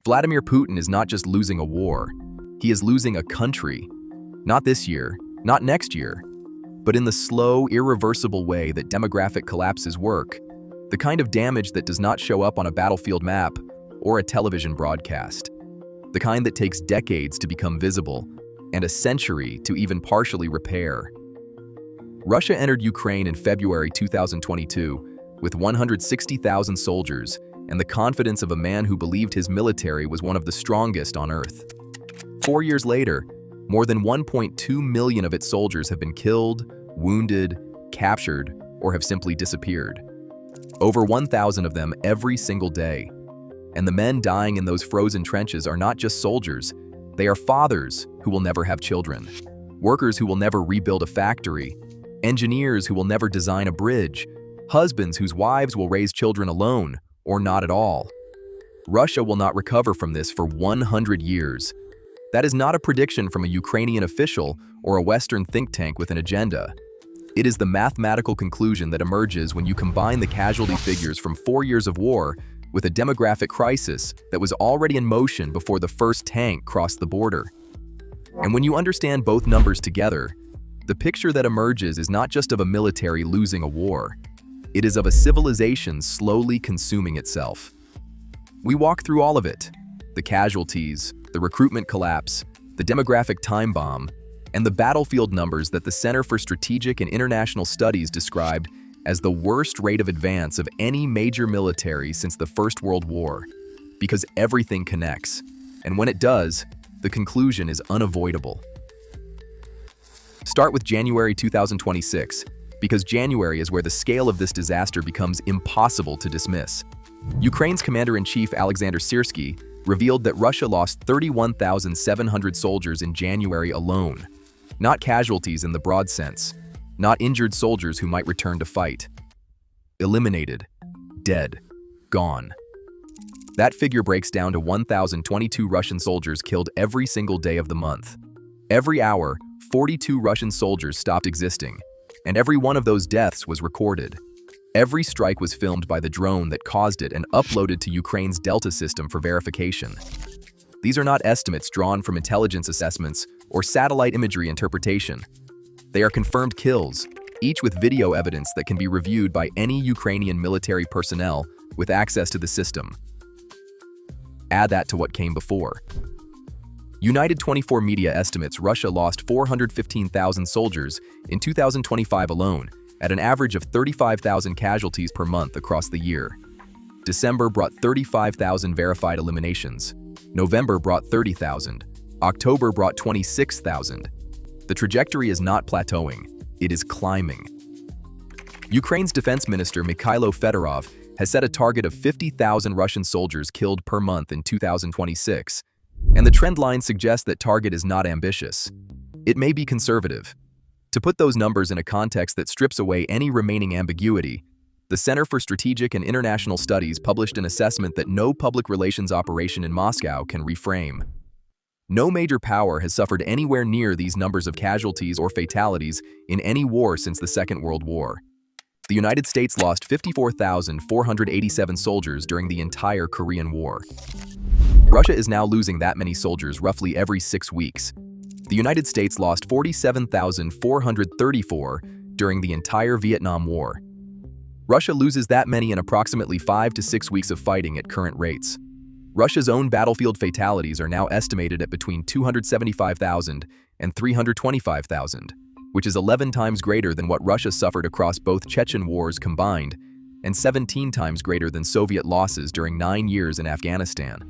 Vladimir Putin is not just losing a war, he is losing a country. Not this year, not next year, but in the slow, irreversible way that demographic collapses work, the kind of damage that does not show up on a battlefield map or a television broadcast, the kind that takes decades to become visible and a century to even partially repair. Russia entered Ukraine in February 2022 with 160,000 soldiers and the confidence of a man who believed his military was one of the strongest on earth. 4 years later, more than 1.2 million of its soldiers have been killed, wounded, captured, or have simply disappeared. Over 1,000 of them every single day. And the men dying in those frozen trenches are not just soldiers, they are fathers who will never have children, workers who will never rebuild a factory, engineers who will never design a bridge, husbands whose wives will raise children alone or not at all. Russia will not recover from this for 100 years. That is not a prediction from a Ukrainian official or a Western think tank with an agenda. It is the mathematical conclusion that emerges when you combine the casualty figures from 4 years of war with a demographic crisis that was already in motion before the first tank crossed the border. And when you understand both numbers together, the picture that emerges is not just of a military losing a war. It is of a civilization slowly consuming itself. We walk through all of it: the casualties, the recruitment collapse, the demographic time bomb, and the battlefield numbers that the Center for Strategic and International Studies described as the worst rate of advance of any major military since the First World War. Because everything connects, and when it does, the conclusion is unavoidable. Start with January 2026, because January is where the scale of this disaster becomes impossible to dismiss. Ukraine's Commander-in-Chief Alexander Syrskyi revealed that Russia lost 31,700 soldiers in January alone. Not casualties in the broad sense, not injured soldiers who might return to fight. Eliminated, dead, gone. That figure breaks down to 1,022 Russian soldiers killed every single day of the month. Every hour, 42 Russian soldiers stopped existing, and every one of those deaths was recorded. Every strike was filmed by the drone that caused it and uploaded to Ukraine's Delta system for verification. These are not estimates drawn from intelligence assessments or satellite imagery interpretation. They are confirmed kills, each with video evidence that can be reviewed by any Ukrainian military personnel with access to the system. Add that to what came before. United 24 Media estimates Russia lost 415,000 soldiers in 2025 alone, at an average of 35,000 casualties per month across the year. December brought 35,000 verified eliminations. November brought 30,000. October brought 26,000. The trajectory is not plateauing, it is climbing. Ukraine's defense minister Mikhailo Fedorov has set a target of 50,000 Russian soldiers killed per month in 2026, and the trend line suggests that target is not ambitious. It may be conservative. To put those numbers in a context that strips away any remaining ambiguity, the Center for Strategic and International Studies published an assessment that no public relations operation in Moscow can reframe. No major power has suffered anywhere near these numbers of casualties or fatalities in any war since the Second World War. The United States lost 54,487 soldiers during the entire Korean War. Russia is now losing that many soldiers roughly every 6 weeks. The United States lost 47,434 during the entire Vietnam War. Russia loses that many in approximately 5 to 6 weeks of fighting at current rates. Russia's own battlefield fatalities are now estimated at between 275,000 and 325,000, which is 11 times greater than what Russia suffered across both Chechen wars combined, and 17 times greater than Soviet losses during 9 years in Afghanistan.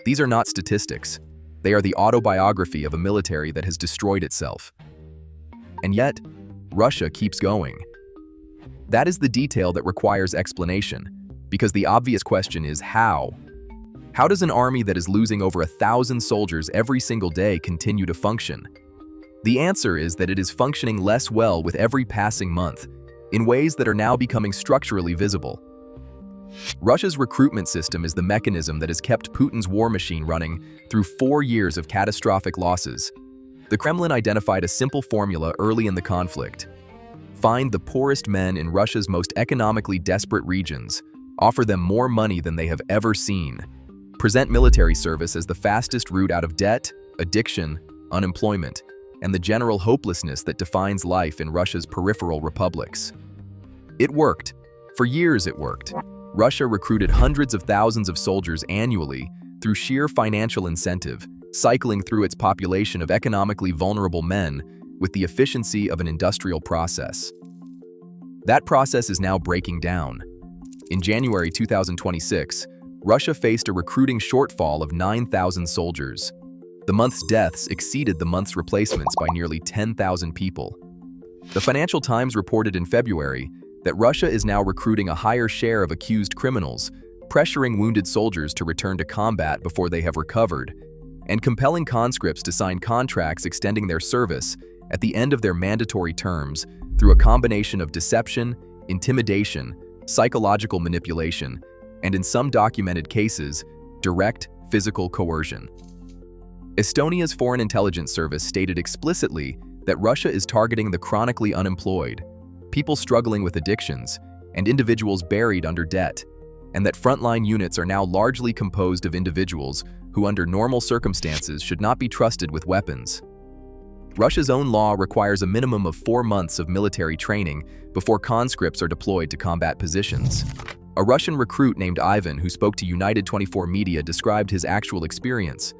These are not statistics. They are the autobiography of a military that has destroyed itself. And yet, Russia keeps going. That is the detail that requires explanation, because the obvious question is how? How does an army that is losing over 1,000 soldiers every single day continue to function? The answer is that it is functioning less well with every passing month, in ways that are now becoming structurally visible. Russia's recruitment system is the mechanism that has kept Putin's war machine running through 4 years of catastrophic losses. The Kremlin identified a simple formula early in the conflict. Find the poorest men in Russia's most economically desperate regions, offer them more money than they have ever seen, present military service as the fastest route out of debt, addiction, unemployment, and the general hopelessness that defines life in Russia's peripheral republics. It worked. For years it worked. Russia recruited hundreds of thousands of soldiers annually through sheer financial incentive, cycling through its population of economically vulnerable men with the efficiency of an industrial process. That process is now breaking down. In January 2026, Russia faced a recruiting shortfall of 9,000 soldiers. The month's deaths exceeded the month's replacements by nearly 10,000 people. The Financial Times reported in February that Russia is now recruiting a higher share of accused criminals, pressuring wounded soldiers to return to combat before they have recovered, and compelling conscripts to sign contracts extending their service at the end of their mandatory terms through a combination of deception, intimidation, psychological manipulation, and in some documented cases, direct physical coercion. Estonia's Foreign Intelligence Service stated explicitly that Russia is targeting the chronically unemployed, people struggling with addictions, and individuals buried under debt, and that frontline units are now largely composed of individuals who under normal circumstances should not be trusted with weapons. Russia's own law requires a minimum of 4 months of military training before conscripts are deployed to combat positions. A Russian recruit named Ivan who spoke to United 24 Media described his actual experience.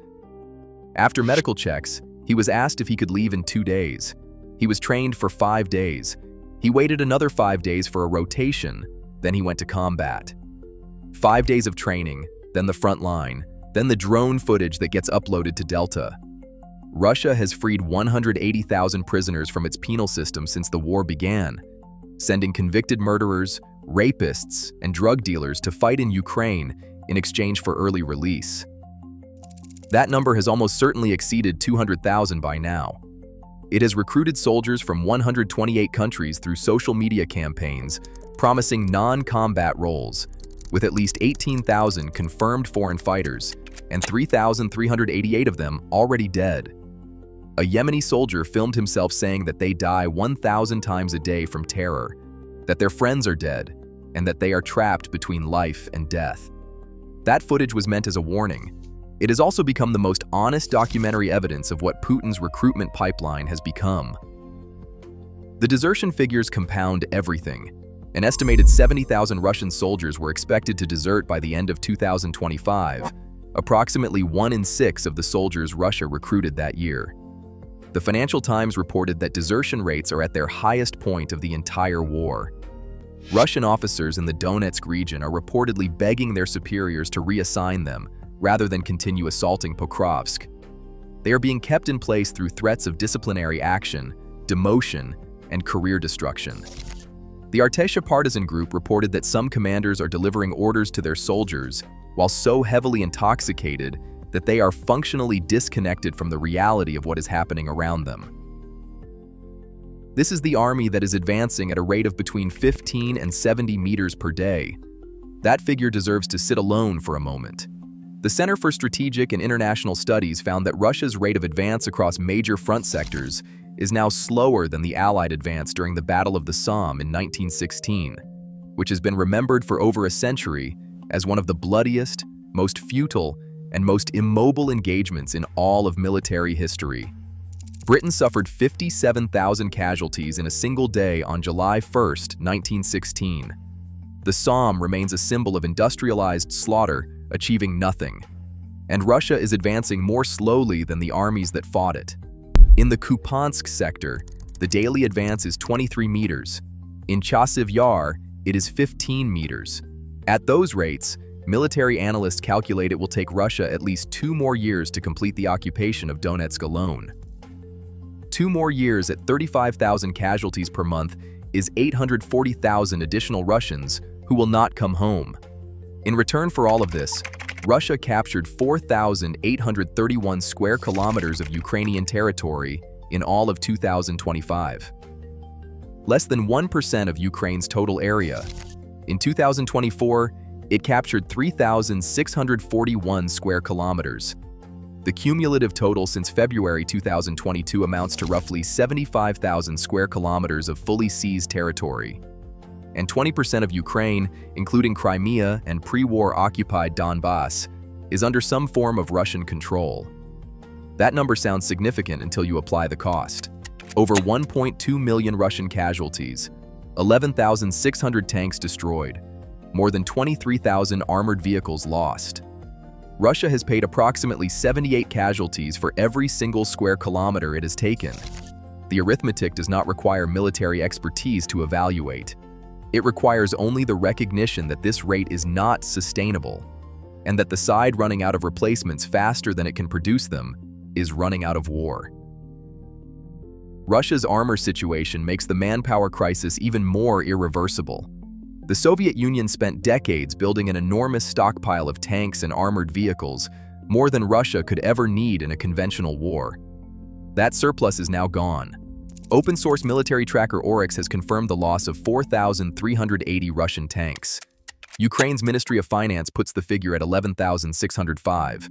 After medical checks, he was asked if he could leave in 2 days. He was trained for 5 days. He waited another 5 days for a rotation, then he went to combat. 5 days of training, then the front line, then the drone footage that gets uploaded to Delta. Russia has freed 180,000 prisoners from its penal system since the war began, sending convicted murderers, rapists, and drug dealers to fight in Ukraine in exchange for early release. That number has almost certainly exceeded 200,000 by now. It has recruited soldiers from 128 countries through social media campaigns, promising non-combat roles, with at least 18,000 confirmed foreign fighters, and 3,388 of them already dead. A Yemeni soldier filmed himself saying that they die 1,000 times a day from terror, that their friends are dead, and that they are trapped between life and death. That footage was meant as a warning. It has also become the most honest documentary evidence of what Putin's recruitment pipeline has become. The desertion figures compound everything. An estimated 70,000 Russian soldiers were expected to desert by the end of 2025, approximately 1 in 6 of the soldiers Russia recruited that year. The Financial Times reported that desertion rates are at their highest point of the entire war. Russian officers in the Donetsk region are reportedly begging their superiors to reassign them, rather than continue assaulting Pokrovsk. They are being kept in place through threats of disciplinary action, demotion, and career destruction. The Artesha partisan group reported that some commanders are delivering orders to their soldiers while so heavily intoxicated that they are functionally disconnected from the reality of what is happening around them. This is the army that is advancing at a rate of between 15 and 70 meters per day. That figure deserves to sit alone for a moment. The Center for Strategic and International Studies found that Russia's rate of advance across major front sectors is now slower than the Allied advance during the Battle of the Somme in 1916, which has been remembered for over a century as one of the bloodiest, most futile, and most immobile engagements in all of military history. Britain suffered 57,000 casualties in a single day on July 1, 1916. The Somme remains a symbol of industrialized slaughter, achieving nothing. And Russia is advancing more slowly than the armies that fought it. In the Kupiansk sector, the daily advance is 23 meters. In Chasiv Yar, it is 15 meters. At those rates, military analysts calculate it will take Russia at least 2 more years to complete the occupation of Donetsk alone. 2 more years at 35,000 casualties per month is 840,000 additional Russians who will not come home. In return for all of this, Russia captured 4,831 square kilometers of Ukrainian territory in all of 2025. Less than 1% of Ukraine's total area. In 2024, it captured 3,641 square kilometers. The cumulative total since February 2022 amounts to roughly 75,000 square kilometers of fully seized territory. And 20% of Ukraine, including Crimea and pre-war occupied Donbass, is under some form of Russian control. That number sounds significant until you apply the cost. Over 1.2 million Russian casualties, 11,600 tanks destroyed, more than 23,000 armored vehicles lost. Russia has paid approximately 78 casualties for every single square kilometer it has taken. The arithmetic does not require military expertise to evaluate. It requires only the recognition that this rate is not sustainable, and that the side running out of replacements faster than it can produce them is running out of war. Russia's armor situation makes the manpower crisis even more irreversible. The Soviet Union spent decades building an enormous stockpile of tanks and armored vehicles, more than Russia could ever need in a conventional war. That surplus is now gone. Open-source military tracker Oryx has confirmed the loss of 4,380 Russian tanks. Ukraine's Ministry of Finance puts the figure at 11,605.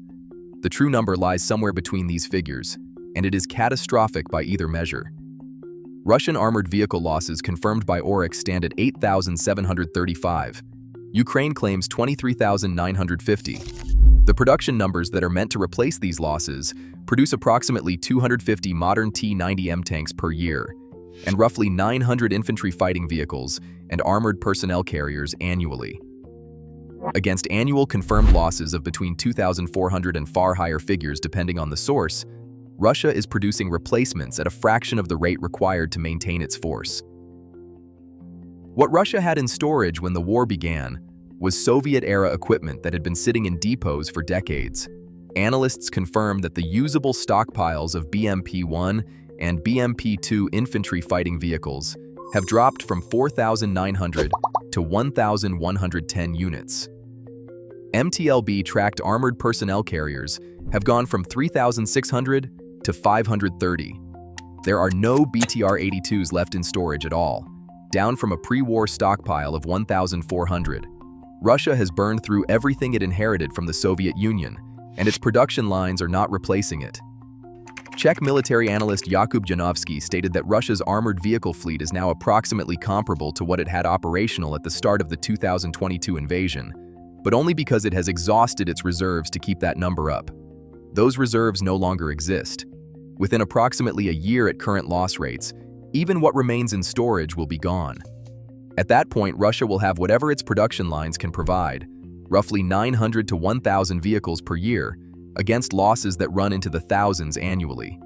The true number lies somewhere between these figures, and it is catastrophic by either measure. Russian armored vehicle losses confirmed by Oryx stand at 8,735. Ukraine claims 23,950. The production numbers that are meant to replace these losses produce approximately 250 modern T-90M tanks per year, and roughly 900 infantry fighting vehicles and armored personnel carriers annually. Against annual confirmed losses of between 2,400 and far higher figures depending on the source, Russia is producing replacements at a fraction of the rate required to maintain its force. What Russia had in storage when the war began was Soviet-era equipment that had been sitting in depots for decades. Analysts confirm that the usable stockpiles of BMP-1 and BMP-2 infantry fighting vehicles have dropped from 4,900 to 1,110 units. MTLB-tracked armored personnel carriers have gone from 3,600 to 530. There are no BTR-82s left in storage at all, down from a pre-war stockpile of 1,400. Russia has burned through everything it inherited from the Soviet Union, and its production lines are not replacing it. Czech military analyst Jakub Janovsky stated that Russia's armored vehicle fleet is now approximately comparable to what it had operational at the start of the 2022 invasion, but only because it has exhausted its reserves to keep that number up. Those reserves no longer exist. Within approximately a year at current loss rates, even what remains in storage will be gone. At that point, Russia will have whatever its production lines can provide, roughly 900 to 1,000 vehicles per year, against losses that run into the thousands annually.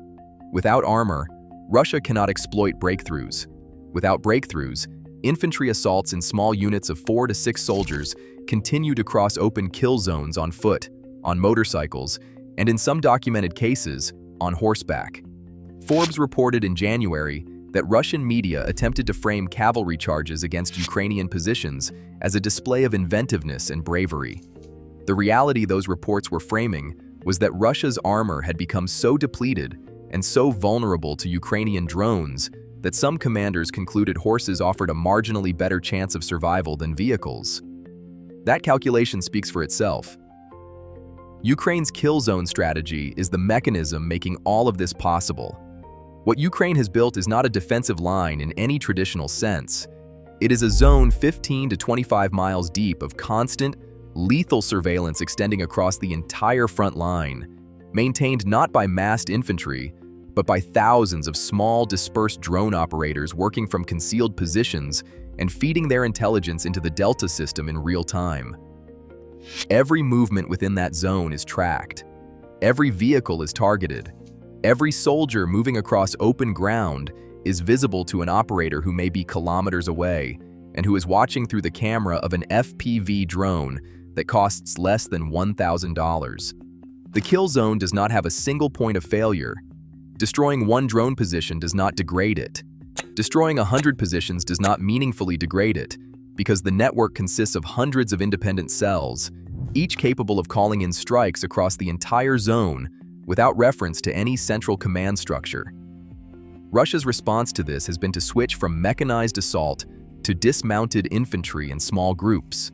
Without armor, Russia cannot exploit breakthroughs. Without breakthroughs, infantry assaults in small units of 4 to 6 soldiers continue to cross open kill zones on foot, on motorcycles, and in some documented cases, on horseback. Forbes reported in January that Russian media attempted to frame cavalry charges against Ukrainian positions as a display of inventiveness and bravery. The reality those reports were framing was that Russia's armor had become so depleted and so vulnerable to Ukrainian drones that some commanders concluded horses offered a marginally better chance of survival than vehicles. That calculation speaks for itself. Ukraine's kill zone strategy is the mechanism making all of this possible. What Ukraine has built is not a defensive line in any traditional sense. It is a zone 15 to 25 miles deep of constant, lethal surveillance extending across the entire front line, maintained not by massed infantry, but by thousands of small, dispersed drone operators working from concealed positions and feeding their intelligence into the Delta system in real time. Every movement within that zone is tracked. Every vehicle is targeted. Every soldier moving across open ground is visible to an operator who may be kilometers away and who is watching through the camera of an FPV drone that costs less than $1,000. The kill zone does not have a single point of failure. Destroying one drone position does not degrade it. Destroying 100 positions does not meaningfully degrade it, because the network consists of hundreds of independent cells, each capable of calling in strikes across the entire zone without reference to any central command structure. Russia's response to this has been to switch from mechanized assault to dismounted infantry in small groups,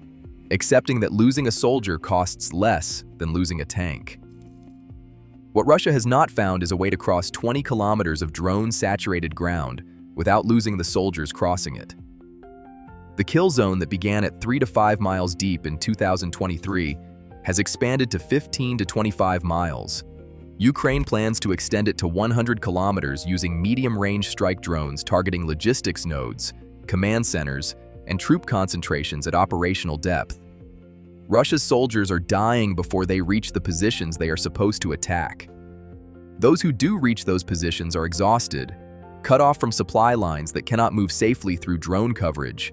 accepting that losing a soldier costs less than losing a tank. What Russia has not found is a way to cross 20 kilometers of drone-saturated ground without losing the soldiers crossing it. The kill zone that began at 3 to 5 miles deep in 2023 has expanded to 15 to 25 miles. Ukraine plans to extend it to 100 kilometers using medium-range strike drones targeting logistics nodes, command centers, and troop concentrations at operational depth. Russia's soldiers are dying before they reach the positions they are supposed to attack. Those who do reach those positions are exhausted, cut off from supply lines that cannot move safely through drone coverage,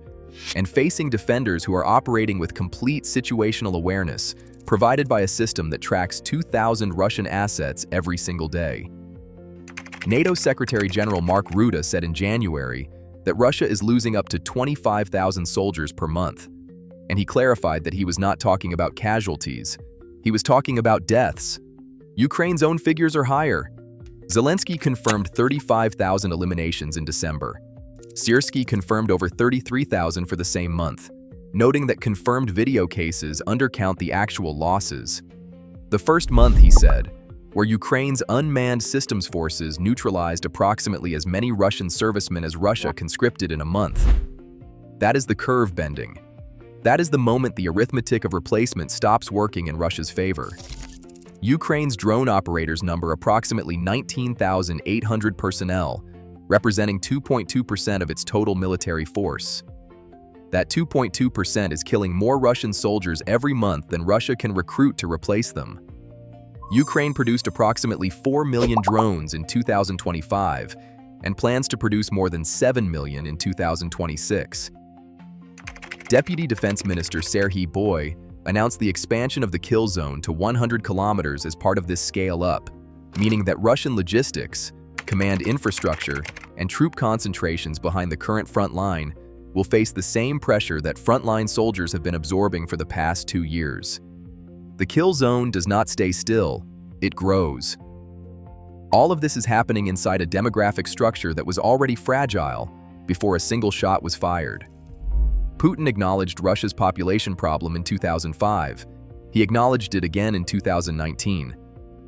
and facing defenders who are operating with complete situational awareness, provided by a system that tracks 2,000 Russian assets every single day. NATO Secretary General Mark Rutte said in January that Russia is losing up to 25,000 soldiers per month, and he clarified that he was not talking about casualties. He was talking about deaths. Ukraine's own figures are higher. Zelensky confirmed 35,000 eliminations in December. Syrskyi confirmed over 33,000 for the same month, noting that confirmed video cases undercount the actual losses. The first month, he said, where Ukraine's unmanned systems forces neutralized approximately as many Russian servicemen as Russia conscripted in a month. That is the curve bending. That is the moment the arithmetic of replacement stops working in Russia's favor. Ukraine's drone operators number approximately 19,800 personnel, representing 2.2% of its total military force. That 2.2% is killing more Russian soldiers every month than Russia can recruit to replace them. Ukraine produced approximately 4 million drones in 2025 and plans to produce more than 7 million in 2026. Deputy Defense Minister Serhiy Boy announced the expansion of the kill zone to 100 kilometers as part of this scale-up, meaning that Russian logistics, command infrastructure, and troop concentrations behind the current front line will face the same pressure that frontline soldiers have been absorbing for the past 2 years. The kill zone does not stay still, it grows. All of this is happening inside a demographic structure that was already fragile before a single shot was fired. Putin acknowledged Russia's population problem in 2005. He acknowledged it again in 2019.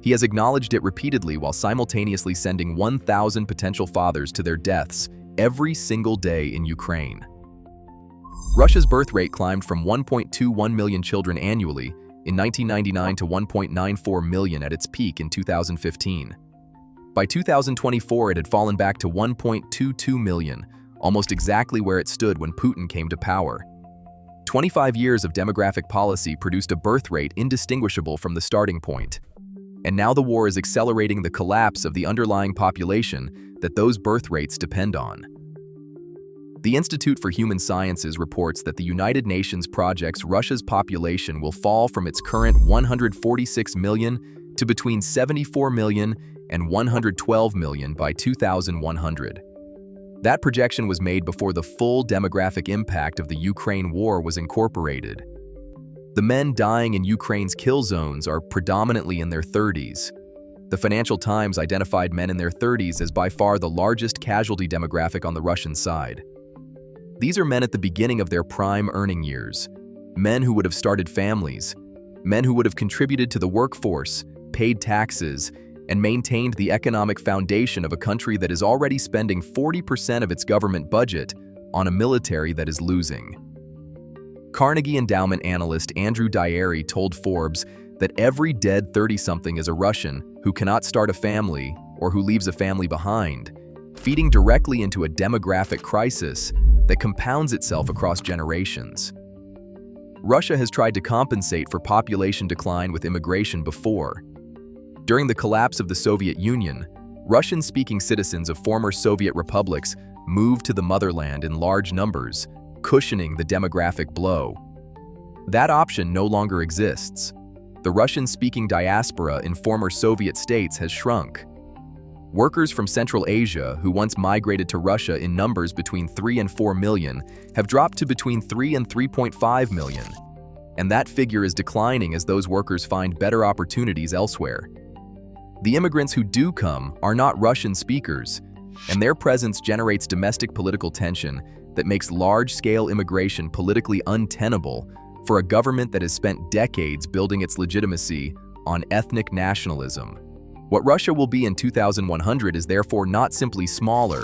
He has acknowledged it repeatedly while simultaneously sending 1,000 potential fathers to their deaths every single day in Ukraine. Russia's birth rate climbed from 1.21 million children annually in 1999 to 1.94 million at its peak in 2015. By 2024, it had fallen back to 1.22 million, almost exactly where it stood when Putin came to power. 25 years of demographic policy produced a birth rate indistinguishable from the starting point. And now the war is accelerating the collapse of the underlying population that those birth rates depend on. The Institute for Human Sciences reports that the United Nations projects Russia's population will fall from its current 146 million to between 74 million and 112 million by 2100. That projection was made before the full demographic impact of the Ukraine war was incorporated. The men dying in Ukraine's kill zones are predominantly in their 30s. The Financial Times identified men in their 30s as by far the largest casualty demographic on the Russian side. These are men at the beginning of their prime earning years, men who would have started families, men who would have contributed to the workforce, paid taxes, and maintained the economic foundation of a country that is already spending 40% of its government budget on a military that is losing. Carnegie Endowment analyst Andrew Diary told Forbes that every dead 30-something is a Russian who cannot start a family or who leaves a family behind, feeding directly into a demographic crisis that compounds itself across generations. Russia has tried to compensate for population decline with immigration before. During the collapse of the Soviet Union, Russian-speaking citizens of former Soviet republics moved to the motherland in large numbers, cushioning the demographic blow. That option no longer exists. The Russian-speaking diaspora in former Soviet states has shrunk. Workers from Central Asia who once migrated to Russia in numbers between 3 and 4 million have dropped to between 3 and 3.5 million. And that figure is declining as those workers find better opportunities elsewhere. The immigrants who do come are not Russian speakers, and their presence generates domestic political tension that makes large-scale immigration politically untenable for a government that has spent decades building its legitimacy on ethnic nationalism. What Russia will be in 2100 is therefore not simply smaller.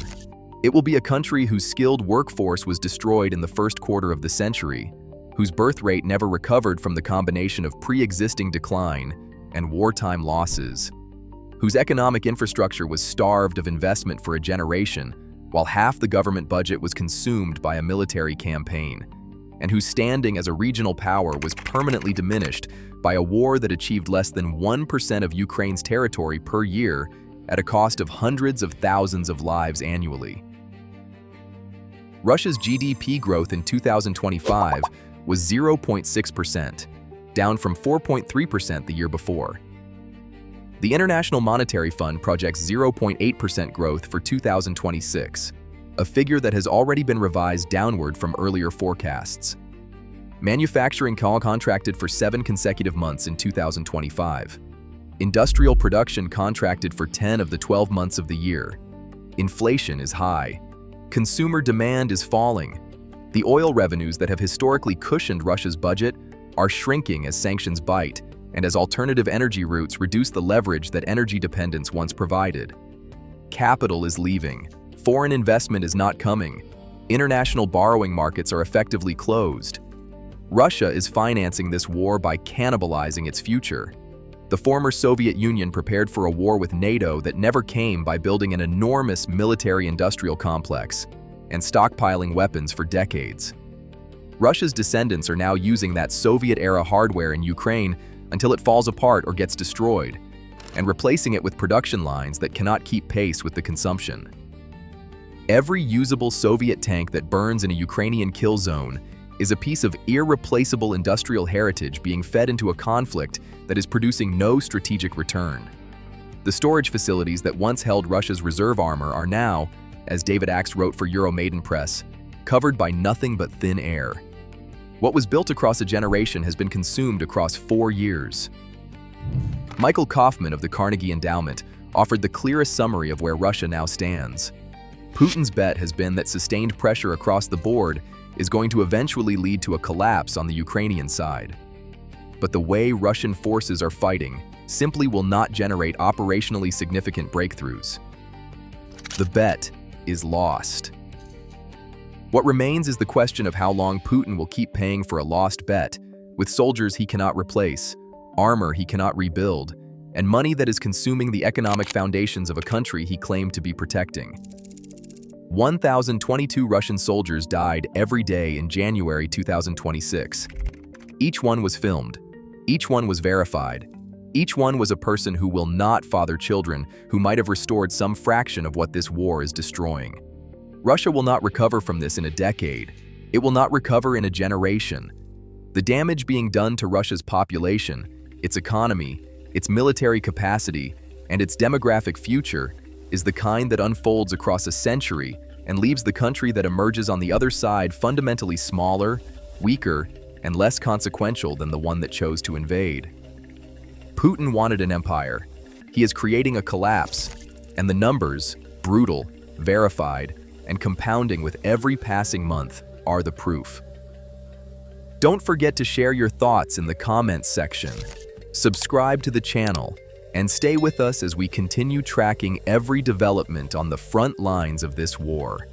It will be a country whose skilled workforce was destroyed in the first quarter of the century, whose birth rate never recovered from the combination of pre-existing decline and wartime losses, whose economic infrastructure was starved of investment for a generation, while half the government budget was consumed by a military campaign, and whose standing as a regional power was permanently diminished by a war that achieved less than 1% of Ukraine's territory per year at a cost of hundreds of thousands of lives annually. Russia's GDP growth in 2025 was 0.6%, down from 4.3% the year before. The International Monetary Fund projects 0.8% growth for 2026, a figure that has already been revised downward from earlier forecasts. Manufacturing contracted for 7 consecutive months in 2025. Industrial production contracted for 10 of the 12 months of the year. Inflation is high. Consumer demand is falling. The oil revenues that have historically cushioned Russia's budget are shrinking as sanctions bite and as alternative energy routes reduce the leverage that energy dependence once provided. Capital is leaving. Foreign investment is not coming. International borrowing markets are effectively closed. Russia is financing this war by cannibalizing its future. The former Soviet Union prepared for a war with NATO that never came by building an enormous military-industrial complex and stockpiling weapons for decades. Russia's descendants are now using that Soviet-era hardware in Ukraine until it falls apart or gets destroyed, and replacing it with production lines that cannot keep pace with the consumption. Every usable Soviet tank that burns in a Ukrainian kill zone is a piece of irreplaceable industrial heritage being fed into a conflict that is producing no strategic return. The storage facilities that once held Russia's reserve armor are now, as David Axe wrote for Euromaidan Press, covered by nothing but thin air. What was built across a generation has been consumed across 4 years. Michael Kaufman of the Carnegie Endowment offered the clearest summary of where Russia now stands. Putin's bet has been that sustained pressure across the board is going to eventually lead to a collapse on the Ukrainian side. But the way Russian forces are fighting simply will not generate operationally significant breakthroughs. The bet is lost. What remains is the question of how long Putin will keep paying for a lost bet, with soldiers he cannot replace, armor he cannot rebuild, and money that is consuming the economic foundations of a country he claimed to be protecting. 1,022 Russian soldiers died every day in January 2026. Each one was filmed. Each one was verified. Each one was a person who will not father children who might have restored some fraction of what this war is destroying. Russia will not recover from this in a decade. It will not recover in a generation. The damage being done to Russia's population, its economy, its military capacity, and its demographic future is the kind that unfolds across a century and leaves the country that emerges on the other side fundamentally smaller, weaker, and less consequential than the one that chose to invade. Putin wanted an empire. He is creating a collapse, and the numbers, brutal, verified, and compounding with every passing month, are the proof. Don't forget to share your thoughts in the comments section. Subscribe to the channel, and stay with us as we continue tracking every development on the front lines of this war.